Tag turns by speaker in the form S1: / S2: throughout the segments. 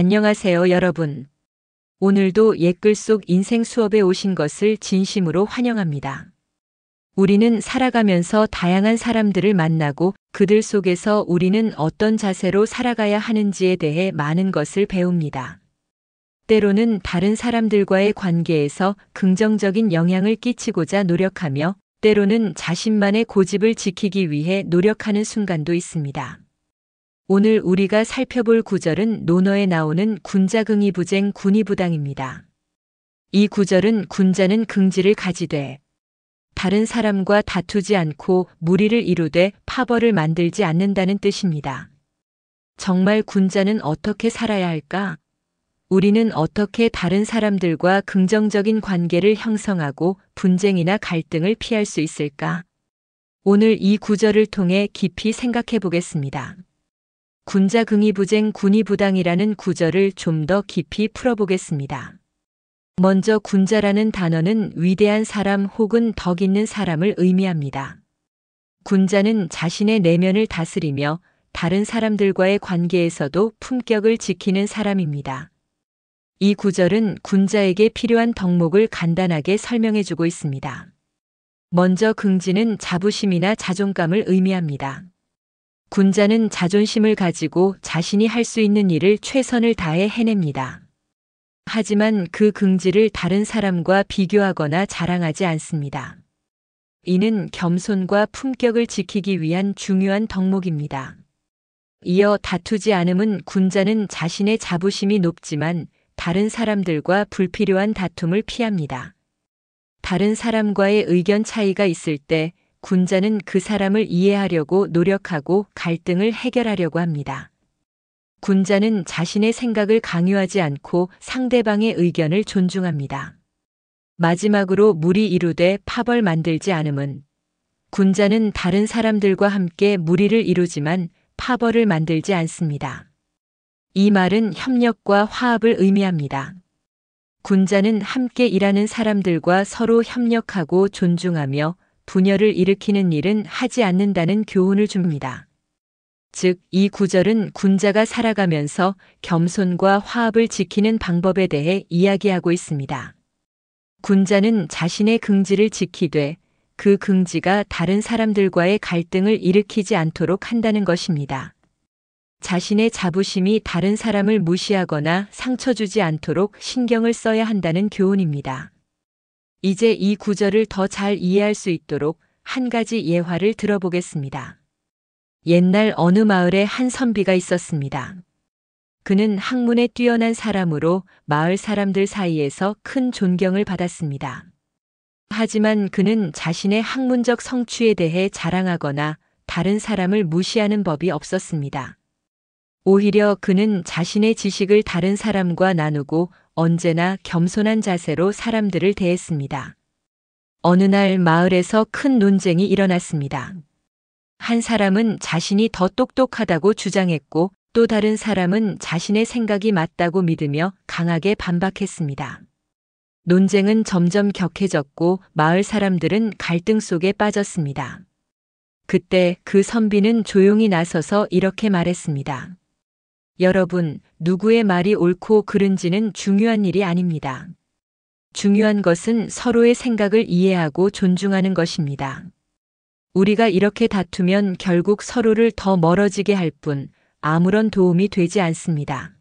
S1: 안녕하세요, 여러분. 오늘도 옛글 속 인생 수업에 오신 것을 진심으로 환영합니다. 우리는 살아가면서 다양한 사람들을 만나고 그들 속에서 우리는 어떤 자세로 살아가야 하는지에 대해 많은 것을 배웁니다. 때로는 다른 사람들과의 관계에서 긍정적인 영향을 끼치고자 노력하며 때로는 자신만의 고집을 지키기 위해 노력하는 순간도 있습니다. 오늘 우리가 살펴볼 구절은 논어에 나오는 군자긍이부쟁 군의부당입니다. 이 구절은 군자는 긍지를 가지되 다른 사람과 다투지 않고 무리를 이루되 파벌을 만들지 않는다는 뜻입니다. 정말 군자는 어떻게 살아야 할까? 우리는 어떻게 다른 사람들과 긍정적인 관계를 형성하고 분쟁이나 갈등을 피할 수 있을까? 오늘 이 구절을 통해 깊이 생각해 보겠습니다. 군자긍이부쟁 군의부당이라는 구절을 좀 더 깊이 풀어보겠습니다. 먼저 군자라는 단어는 위대한 사람 혹은 덕 있는 사람을 의미합니다. 군자는 자신의 내면을 다스리며 다른 사람들과의 관계에서도 품격을 지키는 사람입니다. 이 구절은 군자에게 필요한 덕목을 간단하게 설명해주고 있습니다. 먼저 긍지는 자부심이나 자존감을 의미합니다. 군자는 자존심을 가지고 자신이 할 수 있는 일을 최선을 다해 해냅니다. 하지만 그 긍지를 다른 사람과 비교하거나 자랑하지 않습니다. 이는 겸손과 품격을 지키기 위한 중요한 덕목입니다. 이어 다투지 않음은 군자는 자신의 자부심이 높지만 다른 사람들과 불필요한 다툼을 피합니다. 다른 사람과의 의견 차이가 있을 때 군자는 그 사람을 이해하려고 노력하고 갈등을 해결하려고 합니다. 군자는 자신의 생각을 강요하지 않고 상대방의 의견을 존중합니다. 마지막으로 무리 이루되 파벌 만들지 않음은 군자는 다른 사람들과 함께 무리를 이루지만 파벌을 만들지 않습니다. 이 말은 협력과 화합을 의미합니다. 군자는 함께 일하는 사람들과 서로 협력하고 존중하며 분열을 일으키는 일은 하지 않는다는 교훈을 줍니다. 즉, 이 구절은 군자가 살아가면서 겸손과 화합을 지키는 방법에 대해 이야기하고 있습니다. 군자는 자신의 긍지를 지키되 그 긍지가 다른 사람들과의 갈등을 일으키지 않도록 한다는 것입니다. 자신의 자부심이 다른 사람을 무시하거나 상처 주지 않도록 신경을 써야 한다는 교훈입니다. 이제 이 구절을 더 잘 이해할 수 있도록 한 가지 예화를 들어보겠습니다. 옛날 어느 마을에 한 선비가 있었습니다. 그는 학문에 뛰어난 사람으로 마을 사람들 사이에서 큰 존경을 받았습니다. 하지만 그는 자신의 학문적 성취에 대해 자랑하거나 다른 사람을 무시하는 법이 없었습니다. 오히려 그는 자신의 지식을 다른 사람과 나누고 언제나 겸손한 자세로 사람들을 대했습니다. 어느 날 마을에서 큰 논쟁이 일어났습니다. 한 사람은 자신이 더 똑똑하다고 주장했고 또 다른 사람은 자신의 생각이 맞다고 믿으며 강하게 반박했습니다. 논쟁은 점점 격해졌고 마을 사람들은 갈등 속에 빠졌습니다. 그때 그 선비는 조용히 나서서 이렇게 말했습니다. 여러분, 누구의 말이 옳고 그른지는 중요한 일이 아닙니다. 중요한 것은 서로의 생각을 이해하고 존중하는 것입니다. 우리가 이렇게 다투면 결국 서로를 더 멀어지게 할 뿐 아무런 도움이 되지 않습니다.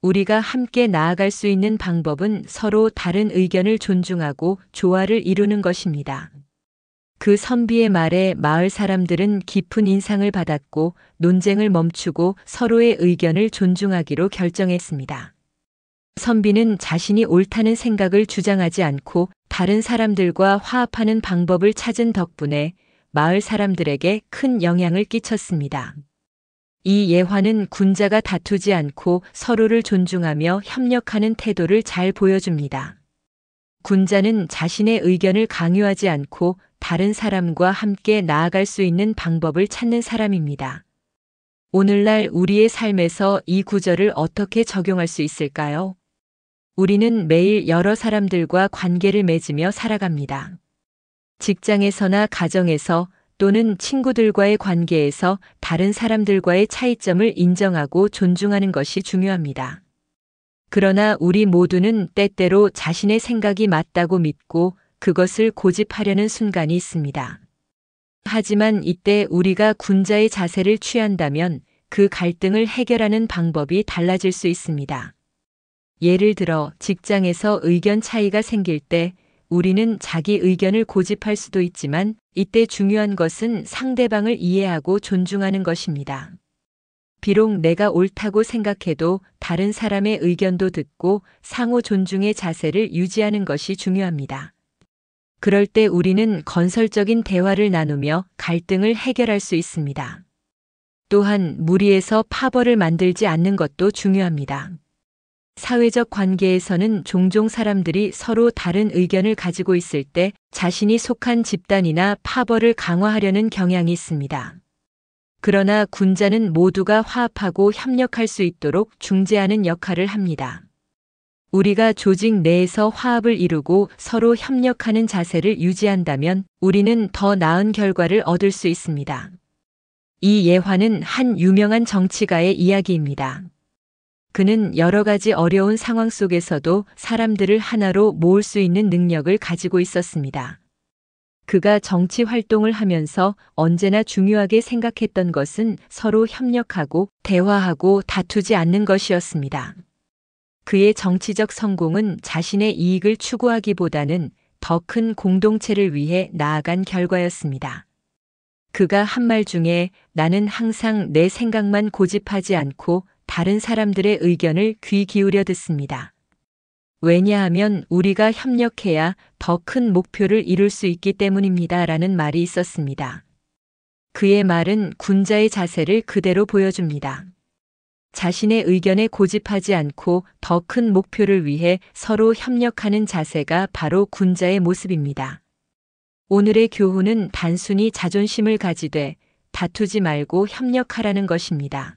S1: 우리가 함께 나아갈 수 있는 방법은 서로 다른 의견을 존중하고 조화를 이루는 것입니다. 그 선비의 말에 마을 사람들은 깊은 인상을 받았고 논쟁을 멈추고 서로의 의견을 존중하기로 결정했습니다. 선비는 자신이 옳다는 생각을 주장하지 않고 다른 사람들과 화합하는 방법을 찾은 덕분에 마을 사람들에게 큰 영향을 끼쳤습니다. 이 예화는 군자가 다투지 않고 서로를 존중하며 협력하는 태도를 잘 보여줍니다. 군자는 자신의 의견을 강요하지 않고 다른 사람과 함께 나아갈 수 있는 방법을 찾는 사람입니다. 오늘날 우리의 삶에서 이 구절을 어떻게 적용할 수 있을까요? 우리는 매일 여러 사람들과 관계를 맺으며 살아갑니다. 직장에서나 가정에서 또는 친구들과의 관계에서 다른 사람들과의 차이점을 인정하고 존중하는 것이 중요합니다. 그러나 우리 모두는 때때로 자신의 생각이 맞다고 믿고 그것을 고집하려는 순간이 있습니다. 하지만 이때 우리가 군자의 자세를 취한다면 그 갈등을 해결하는 방법이 달라질 수 있습니다. 예를 들어 직장에서 의견 차이가 생길 때 우리는 자기 의견을 고집할 수도 있지만 이때 중요한 것은 상대방을 이해하고 존중하는 것입니다. 비록 내가 옳다고 생각해도 다른 사람의 의견도 듣고 상호 존중의 자세를 유지하는 것이 중요합니다. 그럴 때 우리는 건설적인 대화를 나누며 갈등을 해결할 수 있습니다. 또한 무리해서 파벌을 만들지 않는 것도 중요합니다. 사회적 관계에서는 종종 사람들이 서로 다른 의견을 가지고 있을 때 자신이 속한 집단이나 파벌을 강화하려는 경향이 있습니다. 그러나 군자는 모두가 화합하고 협력할 수 있도록 중재하는 역할을 합니다. 우리가 조직 내에서 화합을 이루고 서로 협력하는 자세를 유지한다면 우리는 더 나은 결과를 얻을 수 있습니다. 이 예화는 한 유명한 정치가의 이야기입니다. 그는 여러 가지 어려운 상황 속에서도 사람들을 하나로 모을 수 있는 능력을 가지고 있었습니다. 그가 정치 활동을 하면서 언제나 중요하게 생각했던 것은 서로 협력하고 대화하고 다투지 않는 것이었습니다. 그의 정치적 성공은 자신의 이익을 추구하기보다는 더 큰 공동체를 위해 나아간 결과였습니다. 그가 한 말 중에 나는 항상 내 생각만 고집하지 않고 다른 사람들의 의견을 귀 기울여 듣습니다. 왜냐하면 우리가 협력해야 더 큰 목표를 이룰 수 있기 때문입니다. 라는 말이 있었습니다. 그의 말은 군자의 자세를 그대로 보여줍니다. 자신의 의견에 고집하지 않고 더 큰 목표를 위해 서로 협력하는 자세가 바로 군자의 모습입니다. 오늘의 교훈은 단순히 자존심을 가지되 다투지 말고 협력하라는 것입니다.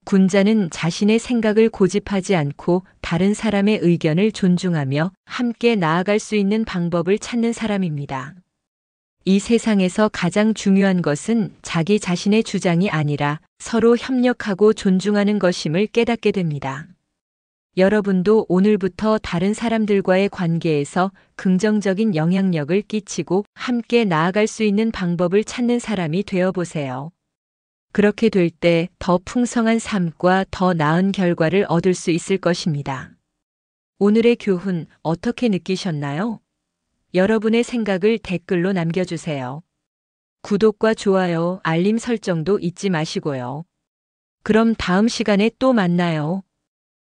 S1: 군자는 자신의 생각을 고집하지 않고 다른 사람의 의견을 존중하며 함께 나아갈 수 있는 방법을 찾는 사람입니다. 이 세상에서 가장 중요한 것은 자기 자신의 주장이 아니라 서로 협력하고 존중하는 것임을 깨닫게 됩니다. 여러분도 오늘부터 다른 사람들과의 관계에서 긍정적인 영향력을 끼치고 함께 나아갈 수 있는 방법을 찾는 사람이 되어 보세요. 그렇게 될 때 더 풍성한 삶과 더 나은 결과를 얻을 수 있을 것입니다. 오늘의 교훈 어떻게 느끼셨나요? 여러분의 생각을 댓글로 남겨주세요. 구독과 좋아요, 알림 설정도 잊지 마시고요. 그럼 다음 시간에 또 만나요.